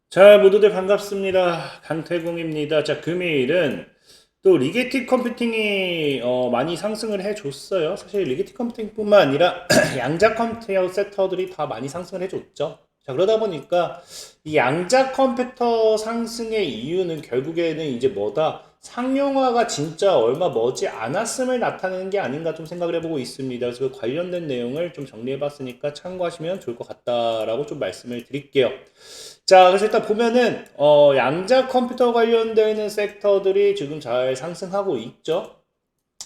자, 모두들 반갑습니다. 강태공입니다. 자, 금요일은 또 리게틱 컴퓨팅이 많이 상승을 해줬어요. 사실 리게틱 컴퓨팅뿐만 아니라 양자 컴퓨터 섹터들이 다 많이 상승을 해줬죠. 자, 그러다 보니까 이 양자 컴퓨터 상승의 이유는 결국에는 이제 뭐다? 상용화가 진짜 얼마 머지 않았음을 나타내는 게 아닌가 좀 생각을 해보고 있습니다. 그래서 그 관련된 내용을 좀 정리해봤으니까 참고하시면 좋을 것 같다라고 좀 말씀을 드릴게요. 자, 그래서 일단 보면은 양자 컴퓨터 관련되어 있는 섹터들이 지금 잘 상승하고 있죠.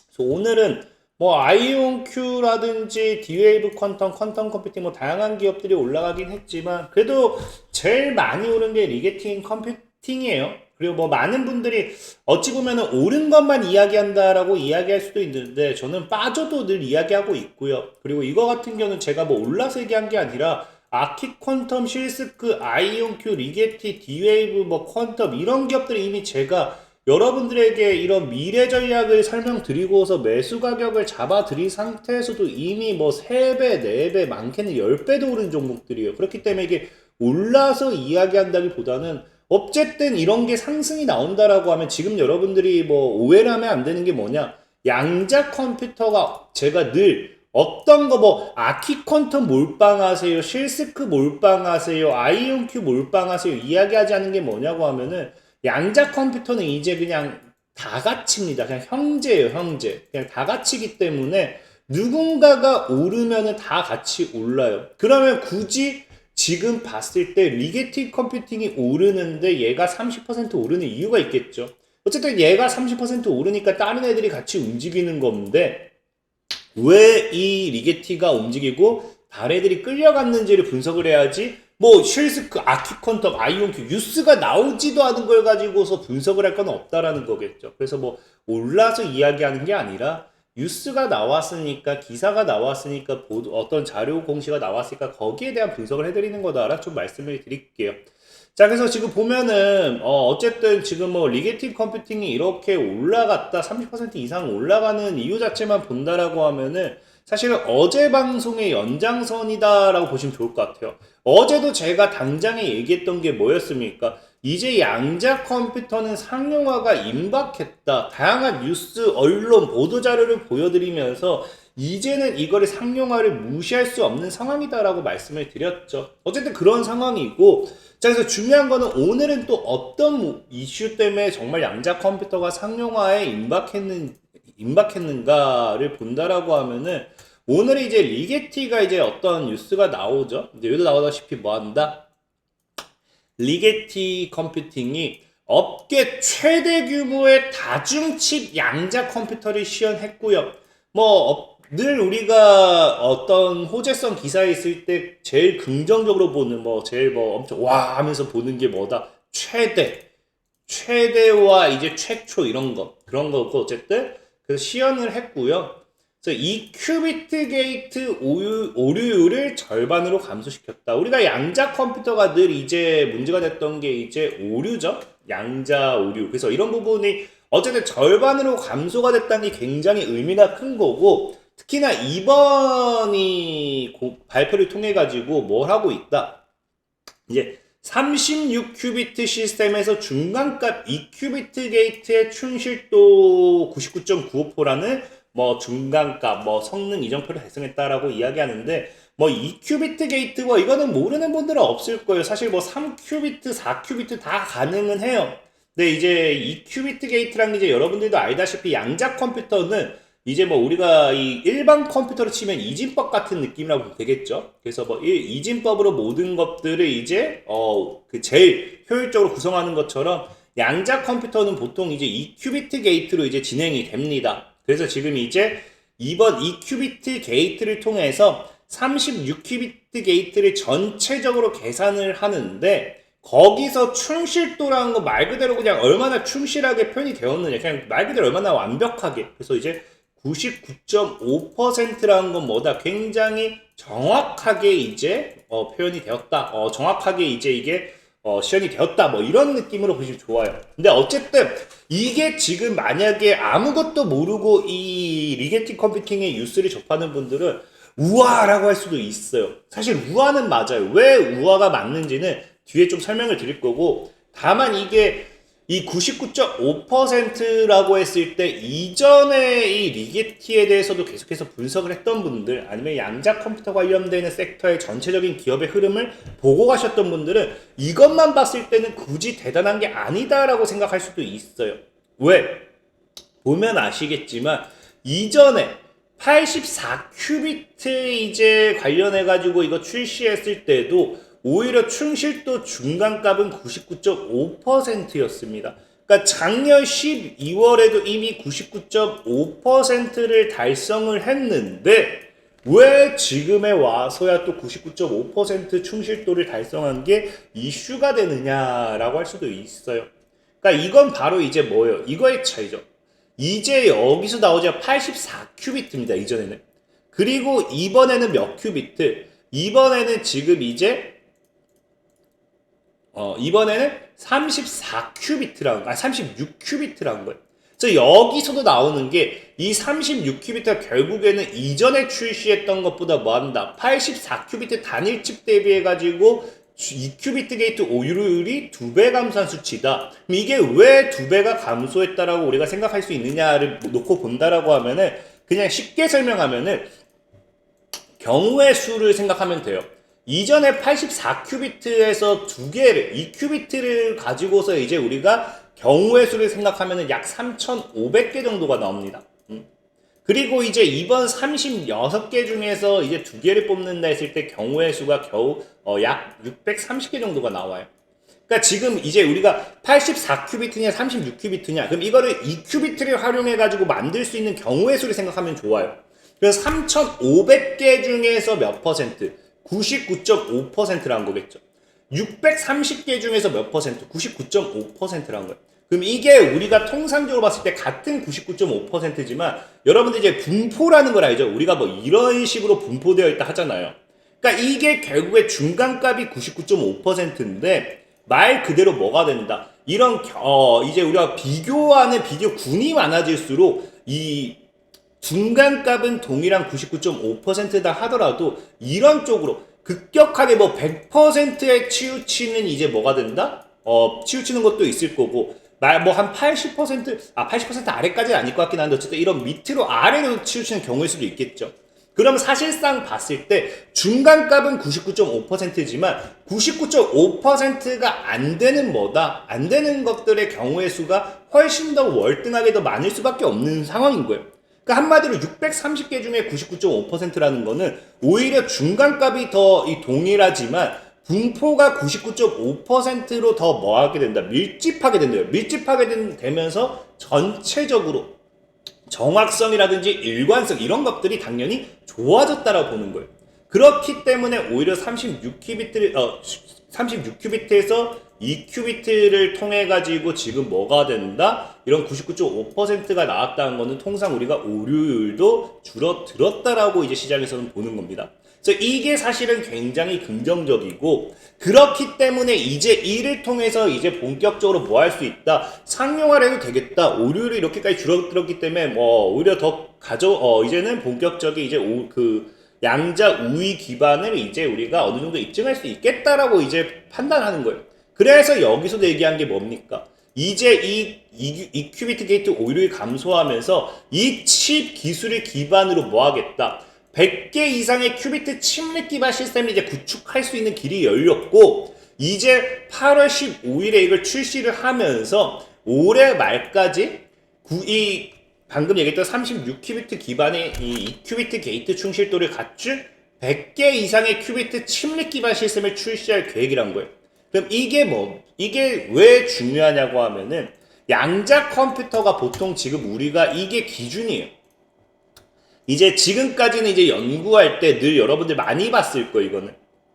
그래서 오늘은 뭐 아이온큐라든지 디웨이브 퀀텀 컴퓨팅 뭐 다양한 기업들이 올라가긴 했지만 그래도 제일 많이 오른 게 리게팅 컴퓨팅이에요. 그리고 뭐 많은 분들이 어찌 보면은 옳은 것만 이야기한다라고 이야기할 수도 있는데 저는 빠져도 늘 이야기하고 있고요. 그리고 이거 같은 경우는 제가 뭐 올라서 얘기한 게 아니라 아키 퀀텀, 실스크, 아이온큐, 리게티, 디웨이브, 뭐 퀀텀 이런 기업들이 이미 제가 여러분들에게 이런 미래 전략을 설명드리고서 매수 가격을 잡아드린 상태에서도 이미 뭐 3배, 4배, 많게는 10배도 오른 종목들이에요. 그렇기 때문에 이게 올라서 이야기한다기보다는 어쨌든 이런 게 상승이 나온다라고 하면 지금 여러분들이 뭐 오해를 하면 안 되는 게 뭐냐. 양자 컴퓨터가 제가 늘 어떤 거 뭐 아키 퀀텀 몰빵하세요, 실스크 몰빵하세요, 아이온큐 몰빵하세요 이야기하지 않은 게 뭐냐고 하면은 양자 컴퓨터는 이제 그냥 다 같이입니다. 그냥 형제예요, 형제. 그냥 다 같이기 때문에 누군가가 오르면은 다 같이 올라요. 그러면 굳이 지금 봤을 때 리게틱 컴퓨팅이 오르는데 얘가 30% 오르는 이유가 있겠죠. 어쨌든 얘가 30% 오르니까 다른 애들이 같이 움직이는 건데 왜 이 리게티가 움직이고 다른 애들이 끌려갔는지를 분석을 해야지 뭐 쉘스크, 아키컨텀, 아이온큐 뉴스가 나오지도 않은 걸 가지고서 분석을 할 건 없다라는 거겠죠. 그래서 뭐 올라서 이야기하는 게 아니라 뉴스가 나왔으니까 기사가 나왔으니까 어떤 자료 공시가 나왔으니까 거기에 대한 분석을 해드리는 거다라 좀 말씀을 드릴게요. 자, 그래서 지금 보면은 어쨌든 지금 뭐 리게틱 컴퓨팅이 이렇게 올라갔다 30% 이상 올라가는 이유 자체만 본다라고 하면은 사실은 어제 방송의 연장선이다라고 보시면 좋을 것 같아요. 어제도 제가 당장에 얘기했던 게 뭐였습니까? 이제 양자 컴퓨터는 상용화가 임박했다. 다양한 뉴스, 언론, 보도자료를 보여드리면서 이제는 이거를 상용화를 무시할 수 없는 상황이다라고 말씀을 드렸죠. 어쨌든 그런 상황이고, 자, 그래서 중요한 거는 오늘은 또 어떤 이슈 때문에 정말 양자 컴퓨터가 상용화에 임박했는가를 본다라고 하면은 오늘은 이제 리게티가 이제 어떤 뉴스가 나오죠. 이제 여기도 나오다시피 뭐 한다? 리게티 컴퓨팅이 업계 최대 규모의 다중칩 양자 컴퓨터를 시연했고요. 늘 우리가 어떤 호재성 기사에 있을 때 제일 긍정적으로 보는 제일 엄청 와 하면서 보는 게 뭐다? 최대와 이제 최초 이런 거 그런 거고 어쨌든 그래서 시연을 했고요. 그래서 이 큐비트 게이트 오류율을 절반으로 감소시켰다. 우리가 양자 컴퓨터가 늘 이제 문제가 됐던 게 이제 오류죠. 양자 오류. 그래서 이런 부분이 어쨌든 절반으로 감소가 됐다는 게 굉장히 의미가 큰 거고 특히나 이번이 발표를 통해 가지고 뭘 하고 있다. 이제 36큐비트 시스템에서 중간값 2큐비트 게이트의 충실도 99.95%라는 중간값 성능 이정표를 달성했다라고 이야기하는데 2큐비트 게이트고 이거는 모르는 분들은 없을 거예요. 사실 3큐비트, 4큐비트 다 가능은 해요. 근데 이제 2큐비트 게이트라는 게 이제 여러분들도 알다시피 양자 컴퓨터는 이제 우리가 이 일반 컴퓨터로 치면 이진법 같은 느낌이라고 보면 되겠죠. 그래서 이진법으로 모든 것들을 이제 그 제일 효율적으로 구성하는 것처럼 양자 컴퓨터는 보통 이제 2큐비트 게이트로 이제 진행이 됩니다. 그래서 지금 이제 이번 2큐비트 게이트를 통해서 36큐비트 게이트를 전체적으로 계산을 하는데 거기서 충실도라는 거 말 그대로 그냥 얼마나 충실하게 표현이 되었느냐 그냥 말 그대로 얼마나 완벽하게 그래서 이제 99.5%라는 건 뭐다? 굉장히 정확하게 이제 표현이 되었다. 정확하게 이제 이게 시연이 되었다. 이런 느낌으로 보시면 좋아요. 근데 어쨌든 이게 지금 만약에 아무것도 모르고 이 리게틱 컴퓨팅의 뉴스를 접하는 분들은 우아라고 할 수도 있어요. 사실 우아는 맞아요. 왜 우아가 맞는지는 뒤에 좀 설명을 드릴 거고, 다만 이게 이 99.5%라고 했을 때 이전에 이 리게티에 대해서도 계속해서 분석을 했던 분들, 아니면 양자 컴퓨터 관련되는 섹터의 전체적인 기업의 흐름을 보고 가셨던 분들은 이것만 봤을 때는 굳이 대단한 게 아니다라고 생각할 수도 있어요. 왜? 보면 아시겠지만 이전에 84큐비트 이제 관련해가지고 이거 출시했을 때도 오히려 충실도 중간값은 99.5%였습니다. 그러니까 작년 12월에도 이미 99.5%를 달성을 했는데 왜 지금에 와서야 또 99.5% 충실도를 달성한 게 이슈가 되느냐라고 할 수도 있어요. 그러니까 이건 바로 이제 뭐예요? 이거의 차이죠. 이제 여기서 나오자 84큐비트입니다. 이전에는. 그리고 이번에는 몇 큐비트? 이번에는 지금 이제 이번에는 34큐비트라는 36큐비트라는 거예요. 그래서 여기서도 나오는 게 이 36큐비트가 결국에는 이전에 출시했던 것보다 뭐한다? 84큐비트 단일칩 대비해가지고 2큐비트 게이트 오류율이 2배 감소한 수치다. 이게 왜 2배가 감소했다라고 우리가 생각할 수 있느냐를 놓고 본다라고 하면은 그냥 쉽게 설명하면은 경우의 수를 생각하면 돼요. 이전에 84큐비트에서 2개를 2큐비트를 가지고서 이제 우리가 경우의 수를 생각하면은 약 3,500개 정도가 나옵니다. 그리고 이제 이번 36개 중에서 이제 2개를 뽑는다 했을 때 경우의 수가 겨우 약 630개 정도가 나와요. 그러니까 지금 이제 우리가 84큐비트냐 36큐비트냐 그럼 이거를 2큐비트를 활용해 가지고 만들 수 있는 경우의 수를 생각하면 좋아요. 그래서 3,500개 중에서 몇 퍼센트? 99.5%라는 거겠죠. 630개 중에서 몇 퍼센트? 99.5%라는 거예요. 그럼 이게 우리가 통상적으로 봤을 때 같은 99.5%지만 여러분들 이제 분포라는 걸 알죠? 우리가 뭐 이런 식으로 분포되어 있다 하잖아요. 그러니까 이게 결국에 중간값이 99.5%인데 말 그대로 뭐가 된다? 이런 이제 우리가 비교하는 비교군이 많아질수록 이 중간값은 동일한 99.5%다 하더라도 이런 쪽으로 급격하게 뭐 100%에 치우치는 이제 뭐가 된다? 치우치는 것도 있을 거고 뭐 한 80% 아래까지는 아닐 것 같긴 한데 어쨌든 이런 밑으로 아래로 치우치는 경우일 수도 있겠죠. 그럼 사실상 봤을 때 중간값은 99.5%지만 99.5%가 안 되는 뭐다? 안 되는 것들의 경우의 수가 훨씬 더 월등하게 더 많을 수밖에 없는 상황인 거예요. 그러니까 한마디로 630개 중에 99.5%라는 거는 오히려 중간값이 더 동일하지만 분포가 99.5%로 더 뭐하게 된다? 밀집하게 된대요. 밀집하게 되면서 전체적으로 정확성이라든지 일관성 이런 것들이 당연히 좋아졌다라고 보는 거예요. 그렇기 때문에 오히려 36큐비트에서 2큐비트를 통해 가지고 지금 뭐가 된다? 이런 99.5%가 나왔다는 거는 통상 우리가 오류율도 줄어들었다라고 이제 시장에서는 보는 겁니다. 그래서 이게 사실은 굉장히 긍정적이고 그렇기 때문에 이제 이를 통해서 이제 본격적으로 뭐 할 수 있다? 상용화를 해도 되겠다. 오류율이 이렇게까지 줄어들었기 때문에 뭐 오히려 더 이제는 본격적인 이제 양자 우위 기반을 이제 우리가 어느 정도 입증할 수 있겠다라고 이제 판단하는 거예요. 그래서 여기서도 얘기한 게 뭡니까? 이제 이 큐비트 게이트 오류율이 감소하면서 이 칩 기술을 기반으로 뭐 하겠다? 100개 이상의 큐비트 침례 기반 시스템을 이제 구축할 수 있는 길이 열렸고 이제 8월 15일에 이걸 출시를 하면서 올해 말까지 방금 얘기했던 36큐비트 기반의 이 2큐비트 게이트 충실도를 갖춘 100개 이상의 큐비트 침례 기반 시스템을 출시할 계획이란 거예요. 그럼 이게 왜 중요하냐고 하면은 양자 컴퓨터가 보통 지금 우리가 이게 기준이에요. 이제 지금까지는 이제 연구할 때 늘 여러분들 많이 봤을 거예요, 이거는.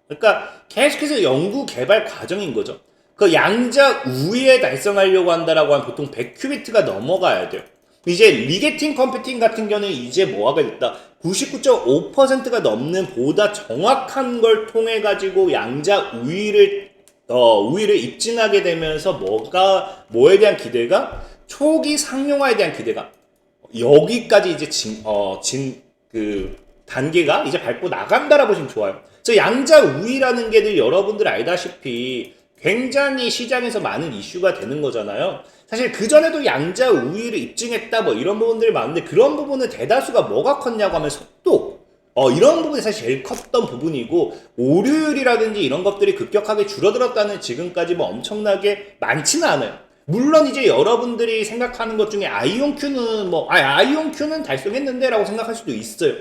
그러니까 계속해서 연구 개발 과정인 거죠. 그 양자 우위에 달성하려고 한다라고 하면 보통 100큐비트가 넘어가야 돼요. 이제 리게팅 컴퓨팅 같은 경우는 이제 뭐가 됐다? 99.5%가 넘는 보다 정확한 걸 통해 가지고 양자 우위를 입증하게 되면서 뭐에 대한 기대가? 초기 상용화에 대한 기대가 여기까지 이제 단계가 이제 밟고 나간다라고 보시면 좋아요. 저 양자 우위라는 게 늘 여러분들 알다시피 굉장히 시장에서 많은 이슈가 되는 거잖아요. 사실 그전에도 양자 우위를 입증했다 뭐 이런 부분들이 많은데 그런 부분은 대다수가 뭐가 컸냐고 하면 속도 이런 부분이 사실 제일 컸던 부분이고 오류율이라든지 이런 것들이 급격하게 줄어들었다는 지금까지 뭐 엄청나게 많지는 않아요. 물론 이제 여러분들이 생각하는 것 중에 아이온큐는 아이온큐는 달성했는데 라고 생각할 수도 있어요.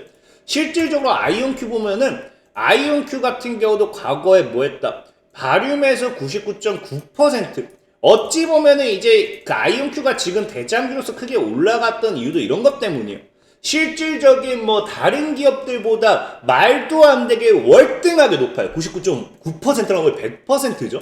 실질적으로 아이온큐 보면은 아이온큐 같은 경우도 과거에 뭐 했다? 바륨에서 99.9% 어찌 보면은 이제 그 아이온큐가 지금 대장주로서 크게 올라갔던 이유도 이런 것 때문이에요. 실질적인 뭐 다른 기업들보다 말도 안 되게 월등하게 높아요. 99.9%라는 걸 100%죠.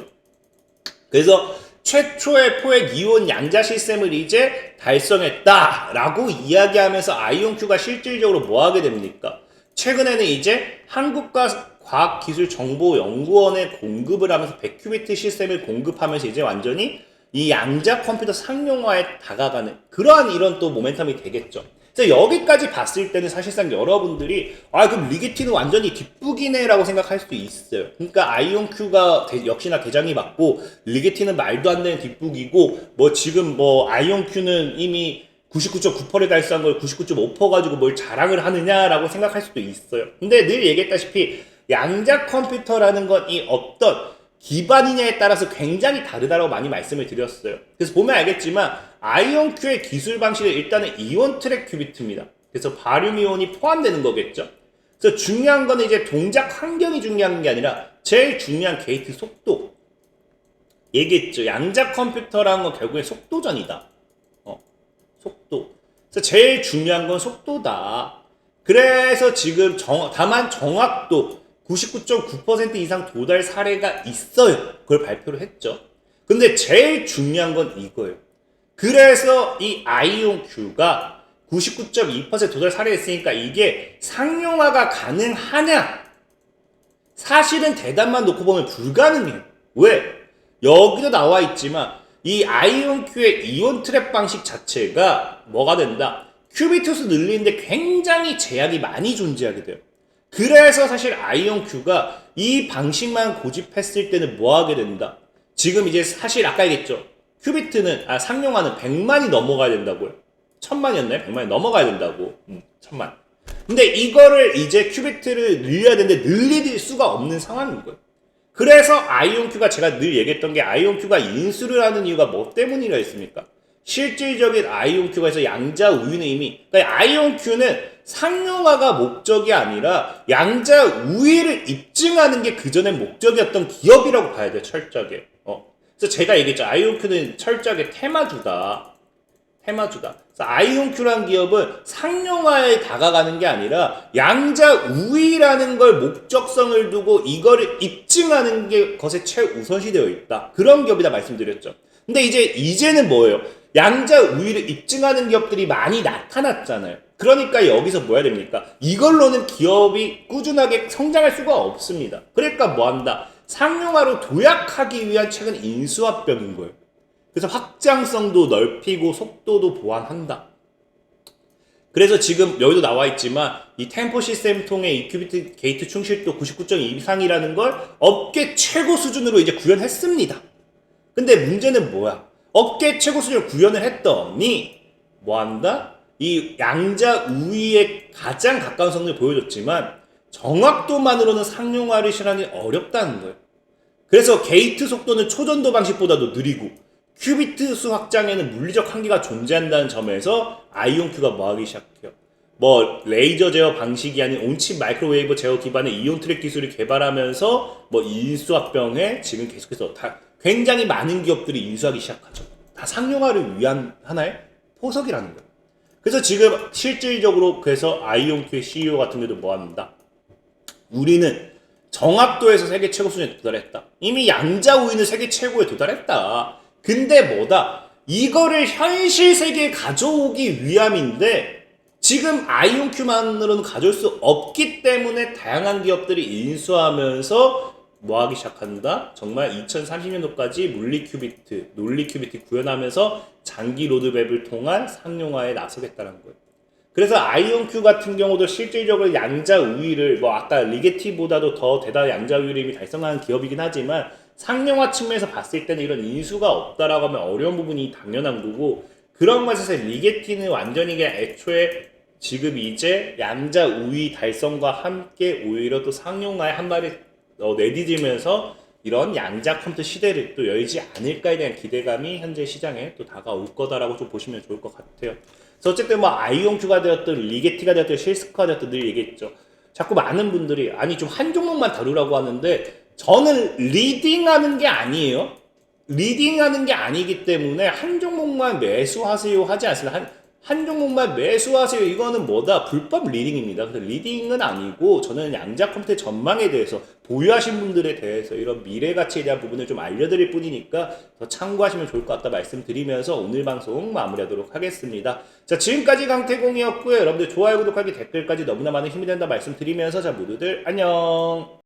그래서 최초의 포획 이온 양자 시스템을 이제 달성했다라고 이야기하면서 아이온큐가 실질적으로 뭐 하게 됩니까? 최근에는 이제 한국과학기술정보연구원에 공급을 하면서 100큐비트 시스템을 공급하면서 이제 완전히 이 양자 컴퓨터 상용화에 다가가는 그러한 이런 또 모멘텀이 되겠죠. 그래서 여기까지 봤을 때는 사실상 여러분들이 그럼 리게티는 완전히 뒷북이네 라고 생각할 수도 있어요. 그러니까 아이온큐가 역시나 개장이 맞고 리게티는 말도 안 되는 뒷북이고 뭐 지금 뭐 아이온큐는 이미 99.9%에 달성한 걸 99.5% 가지고 뭘 자랑을 하느냐라고 생각할 수도 있어요. 근데 늘 얘기했다시피 양자 컴퓨터라는 건 이 어떤 기반이냐에 따라서 굉장히 다르다고 많이 말씀을 드렸어요. 그래서 보면 알겠지만 아이온큐의 기술 방식은 일단은 이온 트랙 큐비트입니다. 그래서 바륨 이온이 포함되는 거겠죠. 그래서 중요한 건 이제 동작 환경이 중요한 게 아니라 제일 중요한 게이트 속도. 얘기했죠. 양자 컴퓨터라는 건 결국에 속도전이다. 속도. 그래서 제일 중요한 건 속도다. 그래서 지금 다만 정확도 99.9% 이상 도달 사례가 있어요. 그걸 발표를 했죠. 근데 제일 중요한 건 이거예요. 그래서 이 아이온큐가 99.2% 도달 사례가 있으니까 이게 상용화가 가능하냐? 사실은 대답만 놓고 보면 불가능해요. 왜? 여기도 나와 있지만 이 아이온큐의 이온 트랩 방식 자체가 뭐가 된다? 큐비트 수 늘리는데 굉장히 제약이 많이 존재하게 돼요. 그래서 사실 아이온큐가 이 방식만 고집했을 때는 뭐 하게 된다? 지금 이제 사실 아까 얘기했죠. 큐비트는 상용화는 100만이 넘어가야 된다고요. 1000만이었나요? 100만이 넘어가야 된다고. 1000만. 근데 이거를 이제 큐비트를 늘려야 되는데 늘릴 수가 없는 상황인 거예요. 그래서 아이온큐가 제가 늘 얘기했던 게 아이온큐가 인수를 하는 이유가 뭐 때문이라 했습니까? 실질적인 아이온큐가 해서 양자 우위는 이미 그러니까 아이온큐는 상용화가 목적이 아니라 양자 우위를 입증하는 게 그전의 목적이었던 기업이라고 봐야 돼요. 철저하게. 그래서 제가 얘기했죠. 아이온큐는 철저하게 테마주다. 그래서 아이온큐라는 기업은 상용화에 다가가는 게 아니라 양자 우위라는 걸 목적성을 두고 이거를 입증하는 게 것에 최우선시 되어 있다. 그런 기업이다 말씀드렸죠. 근데 이제는 뭐예요? 양자 우위를 입증하는 기업들이 많이 나타났잖아요. 그러니까 여기서 뭐 해야 됩니까? 이걸로는 기업이 꾸준하게 성장할 수가 없습니다. 그러니까 뭐 한다? 상용화로 도약하기 위한 최근 인수합병인 거예요. 그래서 확장성도 넓히고 속도도 보완한다. 그래서 지금 여기도 나와 있지만 이 템포 시스템 통해 이큐비트 게이트 충실도 99.2 이상이라는 걸 업계 최고 수준으로 이제 구현했습니다. 근데 문제는 뭐야? 업계 최고 수준으로 구현을 했더니 뭐 한다? 이 양자 우위에 가장 가까운 성능을 보여줬지만 정확도만으로는 상용화를 실현하기 어렵다는 거예요. 그래서 게이트 속도는 초전도 방식보다도 느리고 큐비트 수 확장에는 물리적 한계가 존재한다는 점에서 아이온큐가 뭐 하기 시작해요? 뭐 레이저 제어 방식이 아닌 온칩 마이크로웨이브 제어 기반의 이온 트랙 기술을 개발하면서 뭐 인수합병에 지금 계속해서 다 굉장히 많은 기업들이 인수하기 시작하죠. 다 상용화를 위한 하나의 포석이라는 거예요. 그래서 지금 실질적으로 그래서 아이온큐의 CEO 같은 경우도 뭐 합니다. 우리는 정확도에서 세계 최고 수준에 도달했다. 이미 양자 우위는 세계 최고에 도달했다. 근데 뭐다? 이거를 현실 세계에 가져오기 위함인데 지금 아이온큐만으로는 가져올 수 없기 때문에 다양한 기업들이 인수하면서 뭐 하기 시작한다? 정말 2030년도까지 물리 큐비트, 논리 큐비트 구현하면서 장기 로드맵을 통한 상용화에 나서겠다는 거예요. 그래서 아이온큐 같은 경우도 실질적으로 양자 우위를 뭐 아까 리게티보다도 더 대단한 양자 우위를 이미 달성한 기업이긴 하지만 상용화 측면에서 봤을 때는 이런 인수가 없다라고 하면 어려운 부분이 당연한 거고, 그런 것에서 리게티는 완전히 그냥 애초에 지금 이제 양자 우위 달성과 함께 오히려 또 상용화에 한 발을 내디디면서 이런 양자 컴퓨터 시대를 또 열지 않을까에 대한 기대감이 현재 시장에 또 다가올 거다라고 좀 보시면 좋을 것 같아요. 그래서 어쨌든 뭐 아이온큐가 되었든 리게티가 되었든 실스코가 되었든 늘 얘기했죠. 자꾸 많은 분들이 아니 좀 한 종목만 다루라고 하는데, 저는 리딩하는 게 아니에요. 리딩하는 게 아니기 때문에 한 종목만 매수하세요 하지 않습니다. 한 종목만 매수하세요. 이거는 뭐다? 불법 리딩입니다. 그래서 리딩은 아니고, 저는 양자 컴퓨터 전망에 대해서 보유하신 분들에 대해서 이런 미래 가치에 대한 부분을 좀 알려드릴 뿐이니까 더 참고하시면 좋을 것 같다 말씀드리면서 오늘 방송 마무리하도록 하겠습니다. 자, 지금까지 강태공이었고요. 여러분들 좋아요, 구독하기, 댓글까지 너무나 많은 힘이 된다 말씀드리면서, 자, 모두들 안녕.